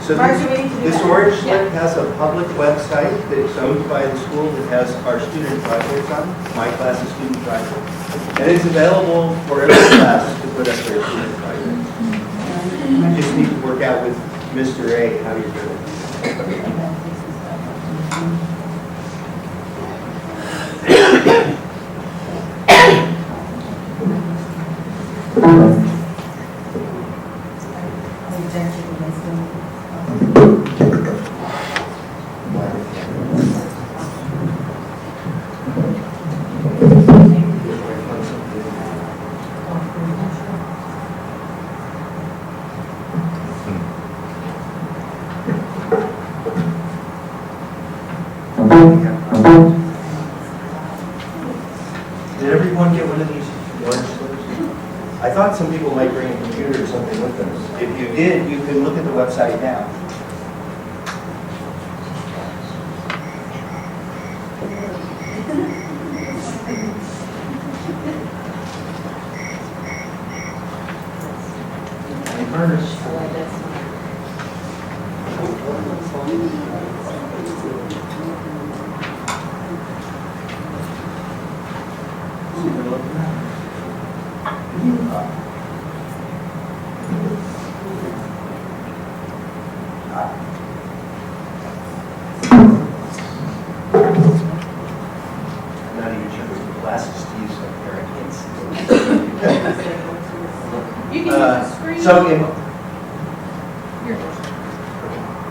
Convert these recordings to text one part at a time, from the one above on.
So Marcia, we need to do this that. orange slip has a public website that's owned by the school that has our student projects on, my class's student project. And it's available for every class to put up their student project. You just need to work out with Mr. A how you're doing it. Did everyone get one of these orange slips? I thought some people might bring a computer or something with them. If you did, you can look at the website now. I'm not even sure what the glasses to use up here. I can't see. You can use the screen. So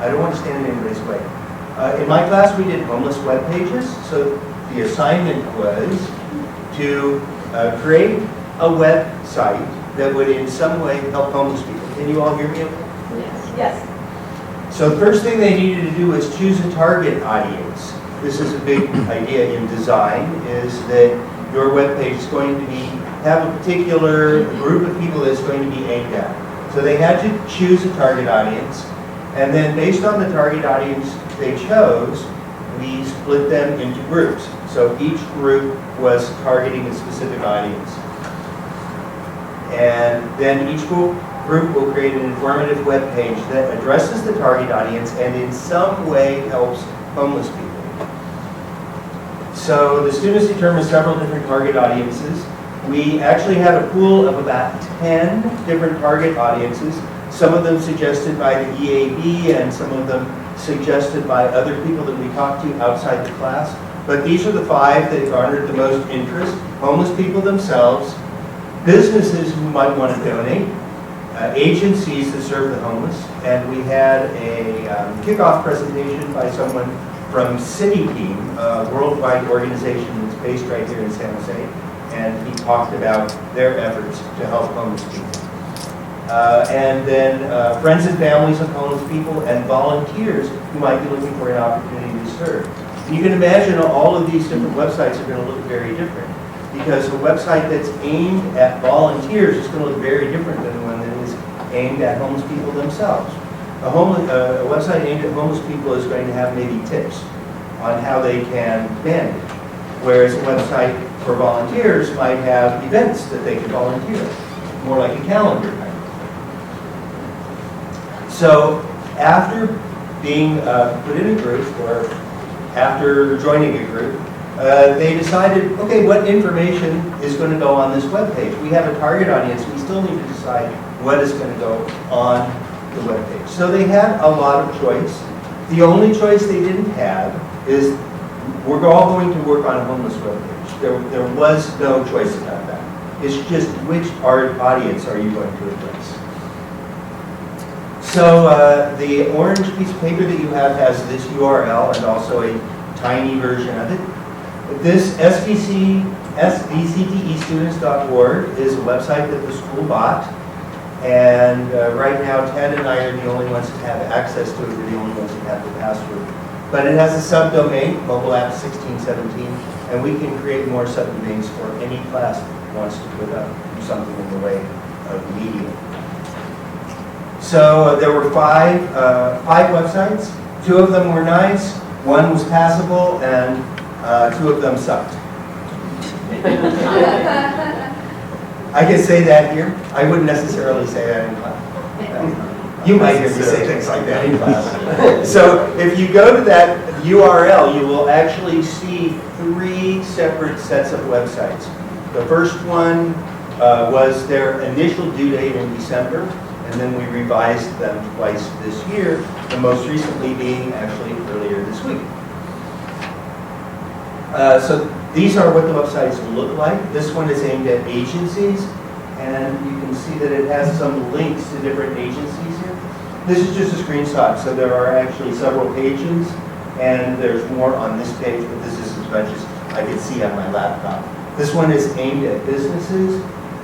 I don't want to stand in anybody's way. In my class, we did homeless web pages. So the assignment was to create a website that would in some way help homeless people. Can you all hear me okay? Yes. So the first thing they needed to do was choose a target audience. This is a big idea in design, is that your web page is going to have a particular group of people that's going to be aimed at. So they had to choose a target audience, and then based on the target audience they chose, we split them into groups. So each group was targeting a specific audience. And then each group will create an informative web page that addresses the target audience and in some way helps homeless people. So the students determined several different target audiences. We actually had a pool of about 10 different target audiences, some of them suggested by the EAB and some of them suggested by other people that we talked to outside the class. But these are the 5 that garnered the most interest: homeless people themselves, businesses who might want to donate, agencies that serve the homeless, and we had a kickoff presentation by someone from CTE, a worldwide organization that's based right here in San Jose, and he talked about their efforts to help homeless people. And then friends and families of homeless people and volunteers who might be looking for an opportunity to serve. You can imagine all of these different websites are going to look very different, because a website that's aimed at volunteers is going to look very different than one that is aimed at homeless people themselves. A website aimed at homeless people is going to have maybe tips on how they can manage, whereas a website for volunteers might have events that they can volunteer, more like a calendar kind of thing. So after being put in a group, or after joining a group, they decided, okay, what information is going to go on this web page? We have a target audience. We still need to decide what is going to go on the web page. So they had a lot of choice. The only choice they didn't have is we're all going to work on a homeless web page. There was no choice about that. It's just which audience are you going to address? So the orange piece of paper that you have has this URL and also a tiny version of it. This svctestudents.org is a website that the school bought, and right now Ted and I are the only ones that have access to it. We're the only ones that have the password. But it has a subdomain, mobile app 1617, and we can create more subdomains for any class that wants to put up something in the way of media. So there were five websites. 2 of them were nice, 1 was passable, and 2 of them sucked. I can say that here. I wouldn't necessarily say that in class. You might hear me say things like that in class. So if you go to that URL, you will actually see 3 separate sets of websites. The first one was their initial due date in December, and then we revised them twice this year, the most recently being actually earlier this week. So these are what the websites look like. This one is aimed at agencies, and you can see that it has some links to different agencies here. This is just a screenshot, so there are actually several pages, and there's more on this page, but this is as much as I can see on my laptop. This one is aimed at businesses,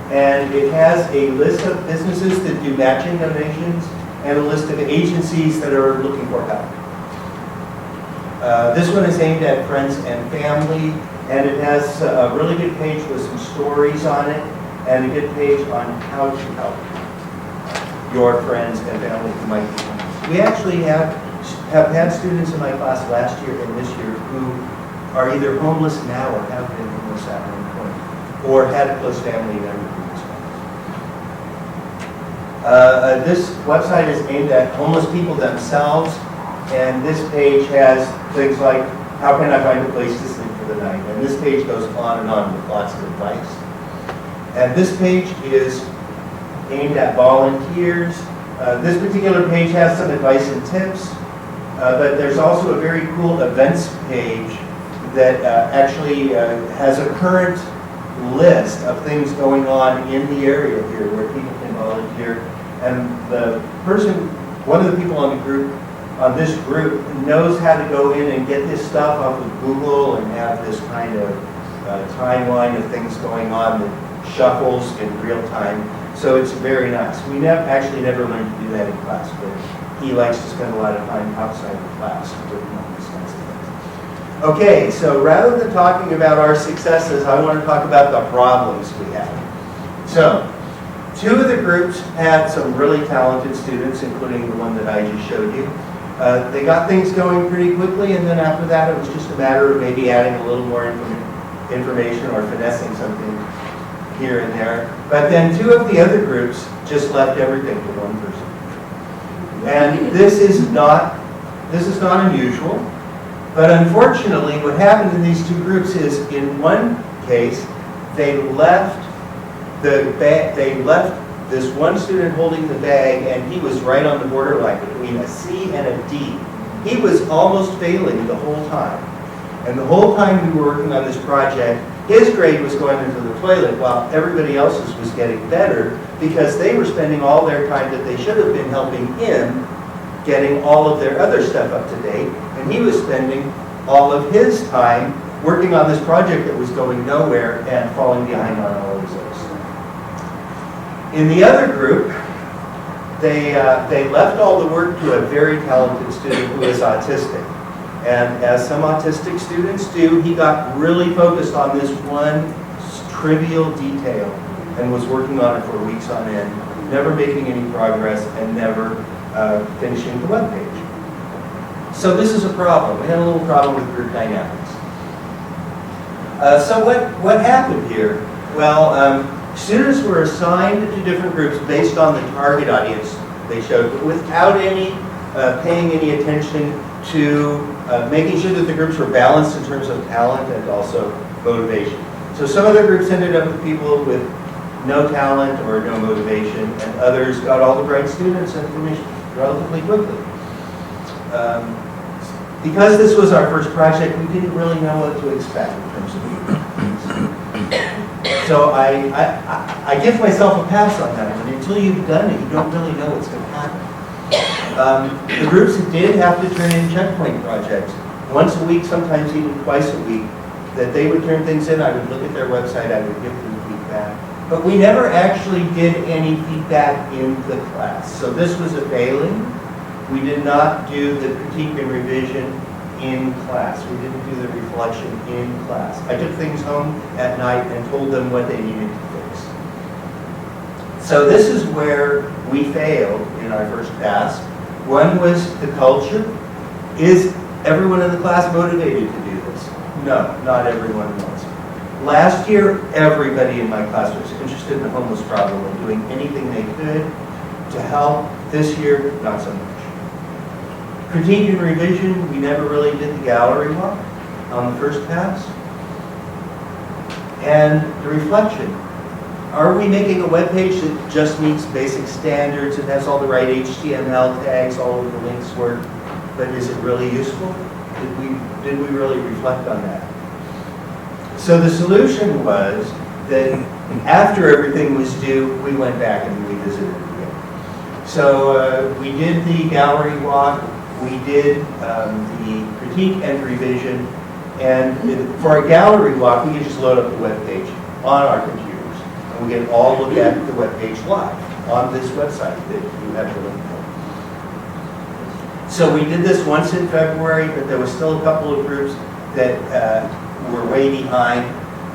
and it has a list of businesses that do matching donations and a list of agencies that are looking for help. This one is aimed at friends and family, and it has a really good page with some stories on it, and a good page on how to help your friends and family who might be homeless. We actually have had students in my class last year and this year who are either homeless now or have been homeless at one point, or had a close family member who was homeless. This website is aimed at homeless people themselves, and this page has things like, how can I find a place to sleep for the night? And this page goes on and on with lots of advice. And this page is aimed at volunteers. This particular page has some advice and tips, but there's also a very cool events page that actually has a current list of things going on in the area here where people can volunteer. And the person, one of the people on the group, on this group, knows how to go in and get this stuff off of Google and have this kind of timeline of things going on that shuffles in real time. So it's very nice. We actually never learned to do that in class, but he likes to spend a lot of time outside of class working on these kinds of things. Okay, so rather than talking about our successes, I want to talk about the problems we have. So, 2 of the groups had some really talented students, including the one that I just showed you. They got things going pretty quickly, and then after that it was just a matter of maybe adding a little more information or finessing something here and there. But then 2 of the other groups just left everything to one person. And this is not unusual, but unfortunately what happened in these 2 groups is, in one case, they left this one student holding the bag, and he was right on the borderline between a C and a D. He was almost failing the whole time. And the whole time we were working on this project, his grade was going into the toilet while everybody else's was getting better, because they were spending all their time that they should have been helping him getting all of their other stuff up to date, and he was spending all of his time working on this project that was going nowhere and falling behind on all of his other stuff. In the other group, they left all the work to a very talented student who is autistic. And as some autistic students do, he got really focused on this one trivial detail and was working on it for weeks on end, never making any progress and never finishing the web page. So this is a problem. We had a little problem with group dynamics. So what happened here? Well, students were assigned to different groups based on the target audience they showed, but without paying any attention to making sure that the groups were balanced in terms of talent and also motivation. So some of the groups ended up with people with no talent or no motivation, and others got all the bright students and finished relatively quickly. Because this was our first project, we didn't really know what to expect in terms of so I give myself a pass on that, and until you've done it, you don't really know what's going to happen. The groups did have to turn in checkpoint projects once a week, sometimes even twice a week, that they would turn things in. I would look at their website, I would give them feedback. But we never actually did any feedback in the class. So this was a failing. We did not do the critique and revision in class. We didn't do the reflection in class. I took things home at night and told them what they needed to fix. So this is where we failed in our first pass. One was the culture. Is everyone in the class motivated to do this? No, not everyone was. Last year, everybody in my class was interested in the homeless problem and doing anything they could to help This year, not so much. Critique and revision, we never really did the gallery walk on the first pass. And the reflection. Are we making a web page that just meets basic standards, it has all the right HTML tags, all of the links work, but is it really useful? Did we really reflect on that? So the solution was that after everything was due, we went back and revisited it again. So we did the gallery walk, we did the critique and revision, and for a gallery walk, we could just load up the web page on our computers. And we can all look at the web page live on this website that you have the link for. So we did this once in February, but there was still a couple of groups that were way behind.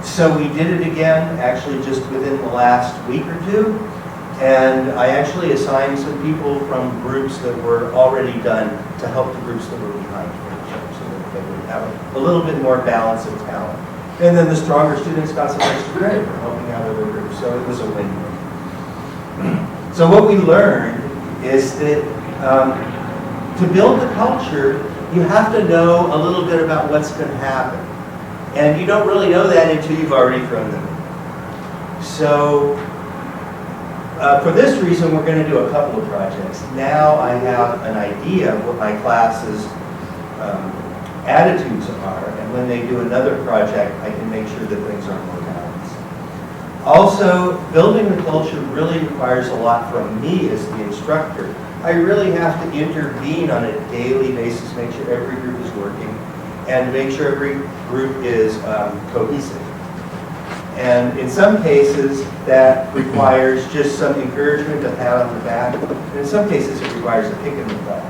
So we did it again, actually just within the last week or two. And I actually assigned some people from groups that were already done to help the groups that were behind so that they would have a little bit more balance of talent. And then the stronger students got some extra credit for helping out other groups, so it was a win-win. So what we learned is that to build the culture, you have to know a little bit about what's going to happen. And you don't really know that until you've already thrown them in. So for this reason, we're going to do a couple of projects. Now I have an idea of what my class's attitudes are, and when they do another project, I can make sure that things are more balanced. Also, building the culture really requires a lot from me as the instructor. I really have to intervene on a daily basis, make sure every group is working, and make sure every group is cohesive. And in some cases, that requires just some encouragement, a pat on the back. And in some cases, it requires a kick in the butt.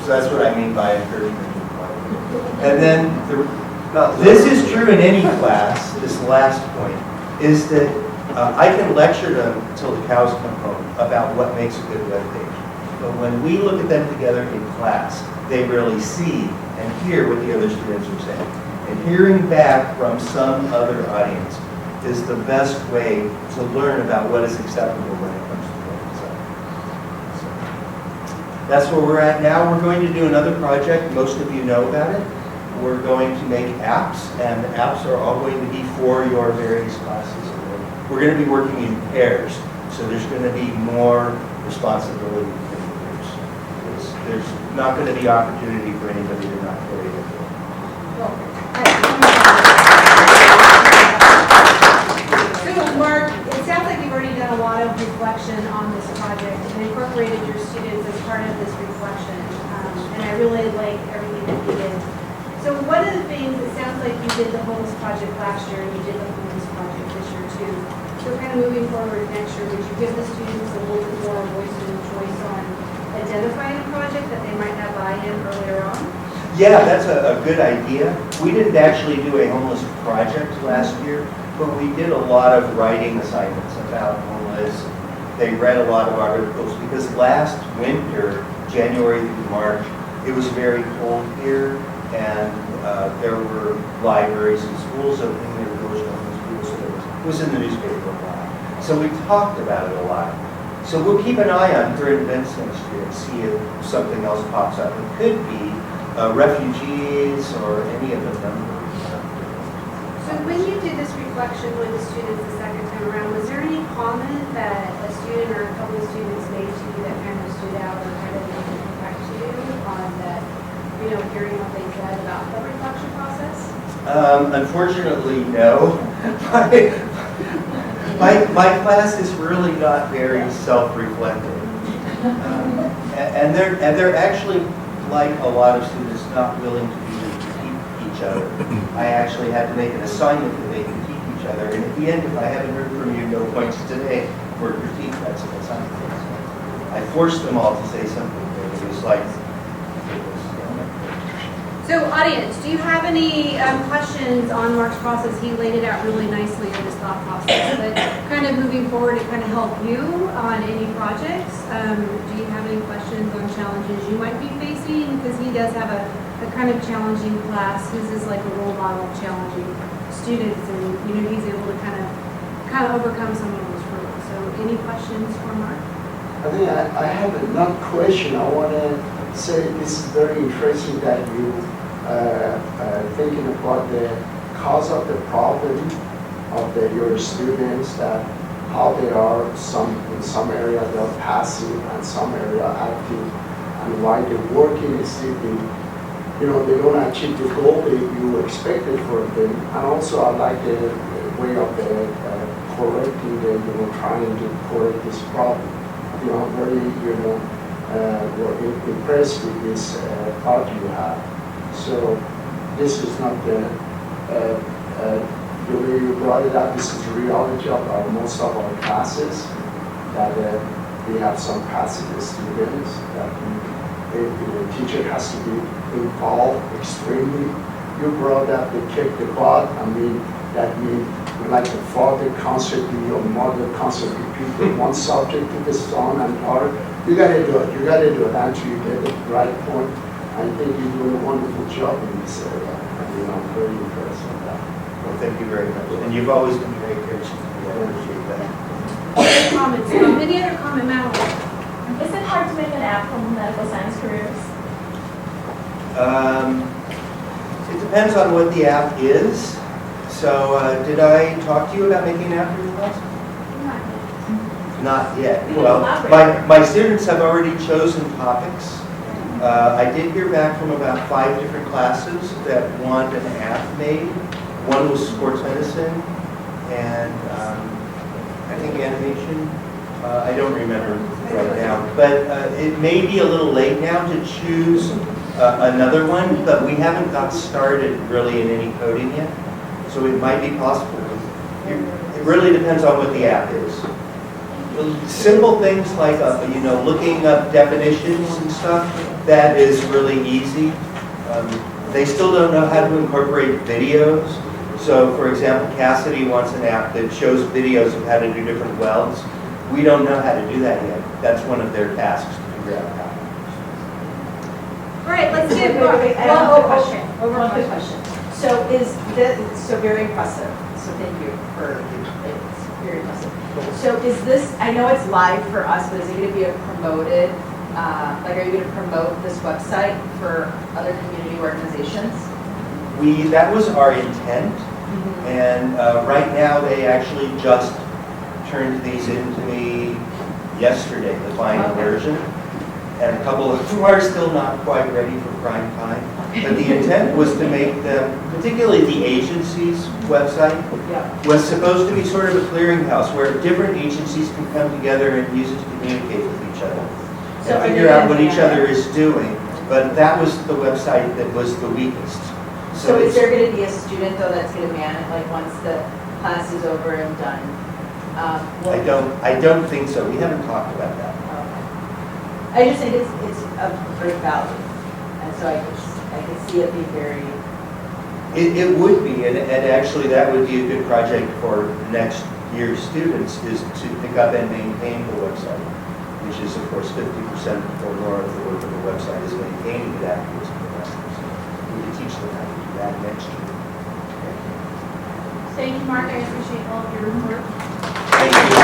So that's what I mean by encouragement. And then, this is true in any class, this last point, is that I can lecture them until the cows come home about what makes a good web page. But when we look at them together in class, they really see and hear what the other students are saying. And hearing back from some other audience is the best way to learn about what is acceptable when it comes to web design. So that's where we're at now. We're going to do another project. Most of you know about it. We're going to make apps, and the apps are all going to be for your various classes. We're going to be working in pairs, so there's going to be more responsibility for the groups. There's not going to be opportunity for anybody to not carry it. So Mark, it sounds like you've already done a lot of reflection on this project and incorporated your students as part of this reflection. And I really like everything that you did. So one of the things, it sounds like you did the homeless project last year and you did the homeless project this year too. So kind of moving forward next year, would you give the students a little bit more voice and choice on identifying a project that they might have buy-in earlier on? Yeah, that's a good idea. We didn't actually do a homeless project last year, but we did a lot of writing assignments about homeless. They read a lot of articles because last winter, January through March, it was very cold here, and there were libraries and schools opening. There were doors to homeless people, so it was in the newspaper a lot. So we talked about it a lot. So we'll keep an eye on current events next year and see if something else pops up. It could be refugees or any of the numbers. So when you did this reflection with the students the second time around, was there any comment that a student or a couple of students made to you that kind of stood out or kind of made an impact to you on that, you know, hearing what they said about the reflection process? Unfortunately, no. My class is really not very self-reflective. And they're actually, like a lot of students, not willing to even critique each other. I actually had to make an assignment that they critique each other. And at the end, if I haven't heard from you, no points today for critique, that's an assignment. I forced them all to say something. It was like, So audience, do you have any questions on Mark's process? He laid it out really nicely in his thought process, but kind of moving forward to kind of help you on any projects. Do you have any questions on challenges you might be facing? Because he does have a kind of challenging class. His is like a role model of challenging students, and you know he's able to kind of overcome some of those hurdles. So any questions for Mark? I think I have another question. I want to say this is very interesting that you thinking about the cause of the problem of your students, that how they are in some area they're passive and some area active, and why the working is still they don't achieve the goal that you expected for them. And also I like the way of the correcting them, trying to correct this problem. I'm very, impressed with this thought you have. So this is not the way you brought it up. This is the reality of most of our classes, that we have some passive students, that the teacher has to be involved extremely. You brought up the kick the butt. That means like the father constantly or mother constantly repeat one subject to the son and daughter. You got to do it. Until you get the right point. I think you're doing a wonderful job in this area. I'm very impressed with that. Well, thank you very much. And you've always been very gracious. I appreciate that. Other comments? Any other comment, Madeline? Is it hard to make an app for medical science careers? It depends on what the app is. So did I talk to you about making an app for your class? Not yet. Well, my students have already chosen topics. I did hear back from about 5 different classes that want an app made. One was sports medicine, and I think animation. I don't remember right now, but it may be a little late now to choose another one, but we haven't got started really in any coding yet, so it might be possible. It really depends on what the app is. Simple things like looking up definitions and stuff, that is really easy. They still don't know how to incorporate videos. So for example, Cassidy wants an app that shows videos of how to do different welds. We don't know how to do that yet. That's one of their tasks to figure out how. All right, let's get Wait, I have a question. One quick question. So very impressive. So thank you for, it's very impressive. So is this, I know it's live for us, but is it going to be promoted, are you going to promote this website for other community organizations? That was our intent, and right now they actually just turned these into me yesterday, the final version, and a couple of them are still not quite ready for prime time. But the intent was to make them, particularly the agency's website, was supposed to be sort of a clearinghouse where different agencies can come together and use it to communicate with each other So and figure out what each other is doing. But that was the website that was the weakest. So is there going to be a student though that's going to man it, like once the class is over and done? I don't think so. We haven't talked about that. I just think it's of great value, and so I could see it be very. It would be, and actually that would be a good project for next year's students, is to pick up and maintain the website, which is of course 50% or more of the work of the website is maintaining it afterwards for the rest of us. We can teach them how to do that next year. Thank you, Mark. I appreciate all of your work. Thank you.